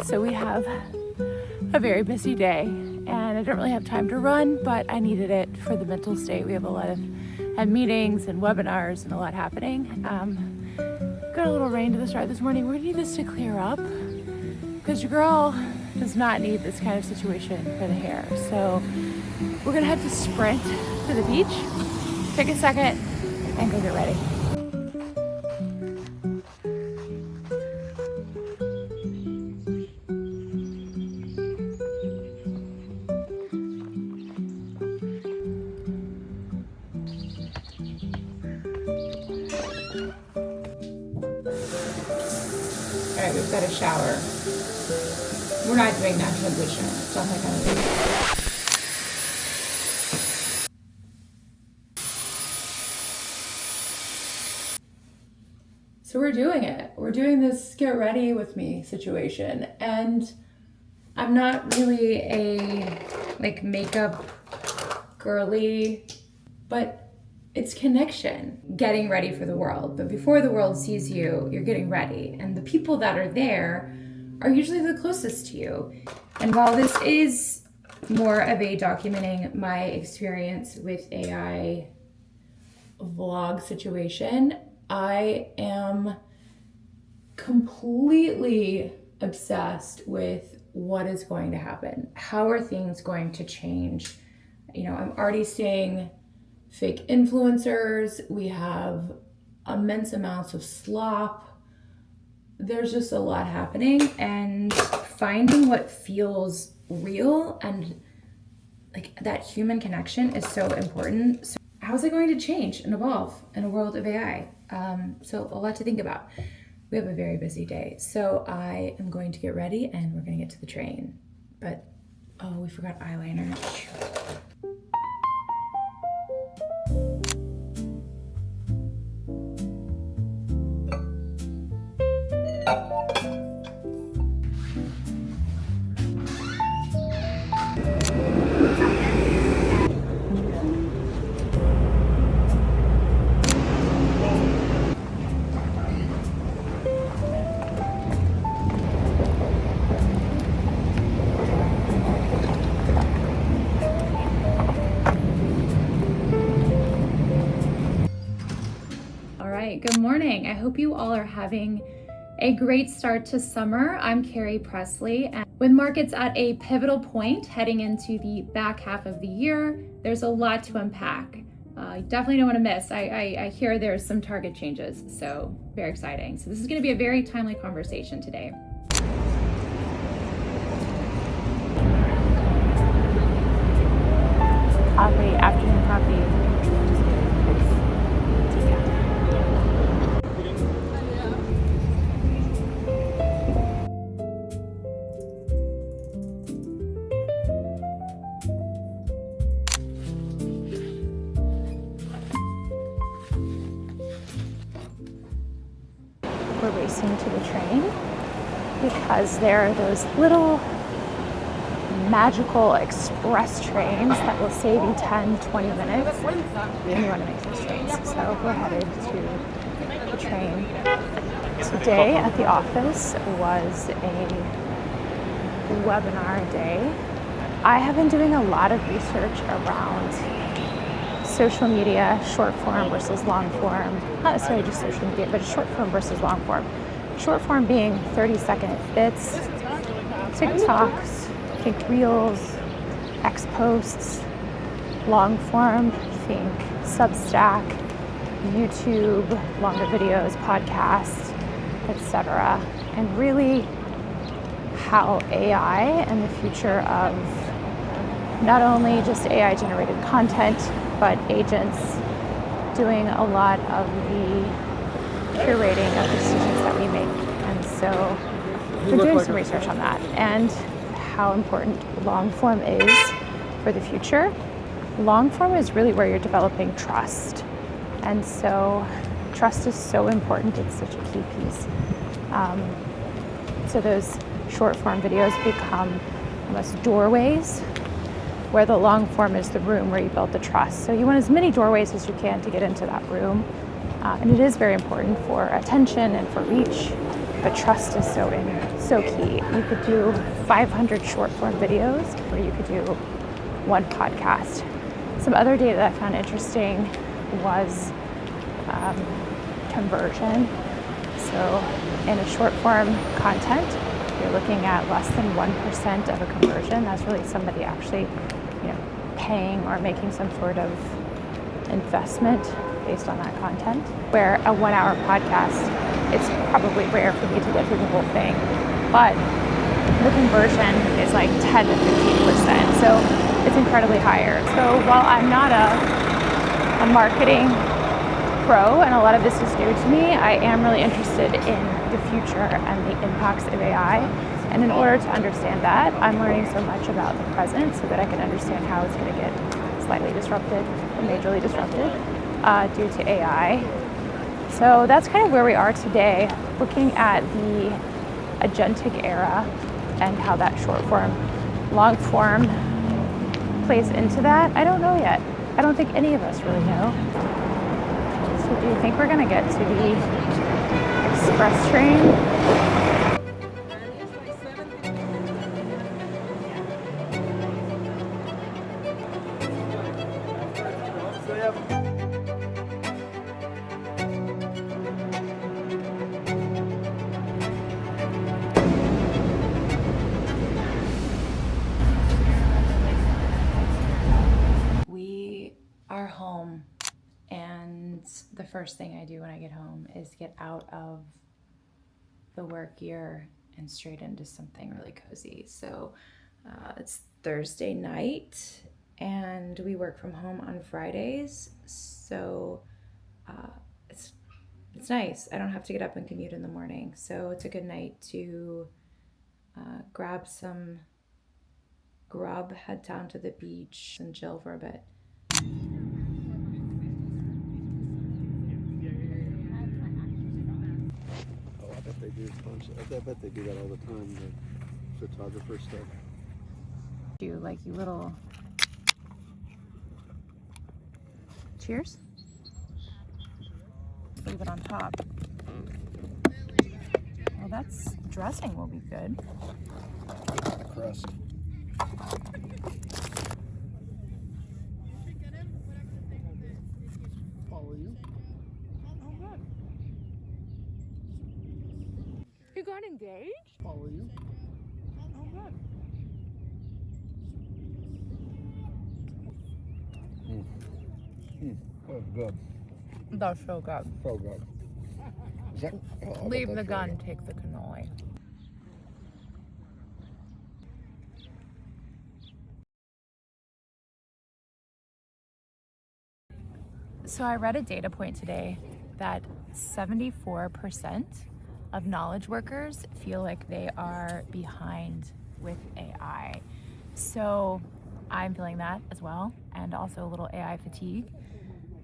So we have a very busy day, and I don't really have time to run, but I needed it for the mental state. We have a lot of meetings and webinars and a lot happening. Got a little rain to the start this morning. We're gonna need this to clear up because your girl does not need this kind of situation for the hair. So we're gonna have to sprint to the beach, take a second, and go get ready. All right, we've got a shower. We're not doing that transition. It's not that kind of thing. So we're doing it. We're doing this get ready with me situation. And I'm not really a makeup girly, but it's connection, getting ready for the world. But before the world sees you, you're getting ready. And the people that are there are usually the closest to you. And while this is more of a documenting my experience with AI vlog situation, I am completely obsessed with what is going to happen. How are things going to change? You know, I'm already seeing fake influencers. We have immense amounts of slop. There's just a lot happening, and finding what feels real and like that human connection is so important. So how is it going to change and evolve in a world of AI? So a lot to think about. We have a very busy day. So I am going to get ready and we're going to get to the train. But, oh, we forgot eyeliner. Good morning. I hope you all are having a great start to summer. I'm Carrie Presley, and with markets at a pivotal point heading into the back half of the year, there's a lot to unpack. You definitely don't want to miss. I hear there's some target changes, so very exciting. So this is going to be a very timely conversation today. Coffee, afternoon coffee. We're racing to the train because there are those little magical express trains that will save you 10, 20 minutes when you want to make those trains. So we're headed to the train. Today at the office was a webinar day. I have been doing a lot of research around social media, short form versus long form, not necessarily just social media, but short form versus long form. Short form being 30-second bits, TikToks, think Reels, X posts. Long form, think Substack, YouTube, longer videos, podcasts, etc. And really how AI and the future of not only just AI generated content, but agents doing a lot of the curating of decisions that we make. And so we're doing some research on that and how important long form is for the future. Long form is really where you're developing trust. And so trust is so important. It's such a key piece. So those short form videos become almost doorways, where the long form is the room where you build the trust. So you want as many doorways as you can to get into that room. And it is very important for attention and for reach. but trust is so key. You could do 500 short form videos, or you could do one podcast. Some other data that I found interesting was conversion. So in a short form content, you're looking at less than 1% of a conversion. That's really somebody actually, paying or making some sort of investment based on that content. Where a 1 hour podcast, it's probably rare for me to get through the whole thing, but the conversion is like 10 to 15%. So it's incredibly higher. So while I'm not a marketing pro, and a lot of this is new to me, I am really interested in the future and the impacts of AI. And in order to understand that, I'm learning so much about the present so that I can understand how it's going to get slightly disrupted or majorly disrupted due to AI. So that's kind of where we are today, looking at the agentic era and how that short form, long form plays into that. I don't know yet. I don't think any of us really know. So do you think we're going to get to the express train? We are home, and the first thing I do when I get home is get out of the work gear and straight into something really cozy. So it's Thursday night, and we work from home on Fridays, so it's nice. I don't have to get up and commute in the morning, so it's a good night to grab some grub, head down to the beach, and chill for a bit. I bet they do that all the time, the photographer stuff. Do like you little cheers? Leave it on top. Well, that's dressing will be good. Crust. Follow you. Oh, good. You got engaged? Follow you. Oh, good. Oh, good. That's so good. So good. Is that, Leave the gun, take the cannoli. So I read a data point today that 74% of knowledge workers feel like they are behind with AI. So I'm feeling that as well, and also a little AI fatigue.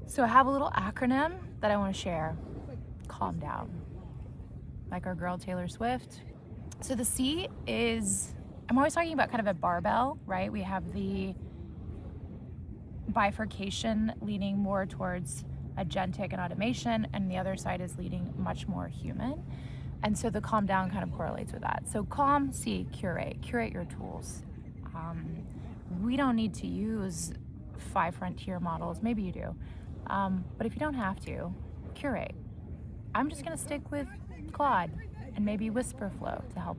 So I have a little acronym that I want to share. Calm down. Like our girl Taylor Swift. So the C is, I'm always talking about kind of a barbell, right? We have the bifurcation leaning more towards agentic and automation, and the other side is leaning much more human. And so the calm down kind of correlates with that. So calm, C, curate your tools. We don't need to use 5 frontier models, maybe you do. But if you don't have to, curate. I'm just gonna stick with Claude and maybe Whisperflow to help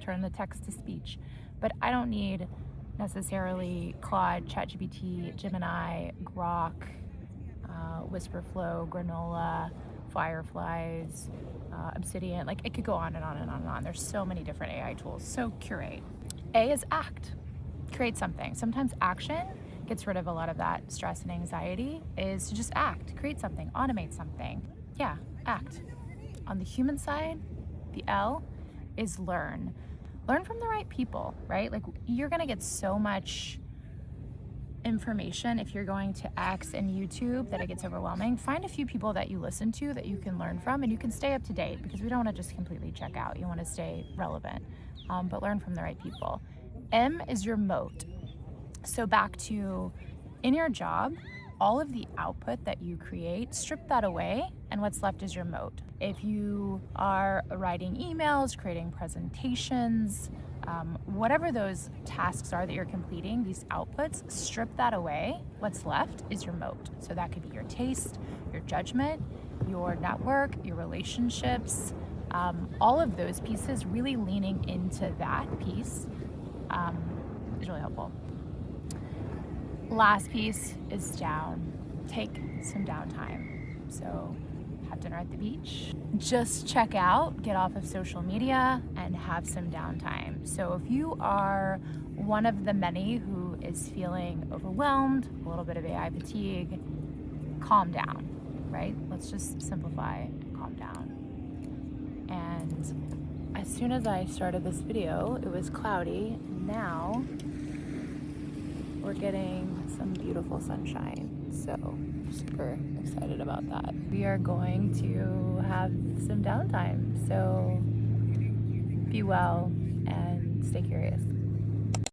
turn the text to speech. But I don't need necessarily Claude, ChatGPT, Gemini, Grok, Whisperflow, Granola, Fireflies, Obsidian. Like it could go on and on and on and on. There's so many different AI tools. So curate. A is act. Create something. Sometimes action gets rid of a lot of that stress and anxiety, is to just act, create something, automate something. Yeah, act. On the human side, the L is learn. Learn from the right people, right? Like you're gonna get so much information if you're going to X and YouTube that it gets overwhelming. Find a few people that you listen to that you can learn from, and you can stay up to date, because we don't want to just completely check out. You want to stay relevant, but learn from the right people. M is your moat. So back to, in your job, all of the output that you create, strip that away, and what's left is your moat. If you are writing emails, creating presentations, whatever those tasks are that you're completing, these outputs, strip that away. What's left is your moat. So that could be your taste, your judgment, your network, your relationships, all of those pieces. Really leaning into that piece is really helpful. Last piece is down. Take some downtime. So have dinner at the beach. Just check out, get off of social media, and have some downtime. So if you are one of the many who is feeling overwhelmed, a little bit of AI fatigue, calm down, right? Let's just simplify and calm down. And as soon as I started this video, it was cloudy. Now we're getting some beautiful sunshine. So super excited about that. We are going to have some downtime. So be well and stay curious.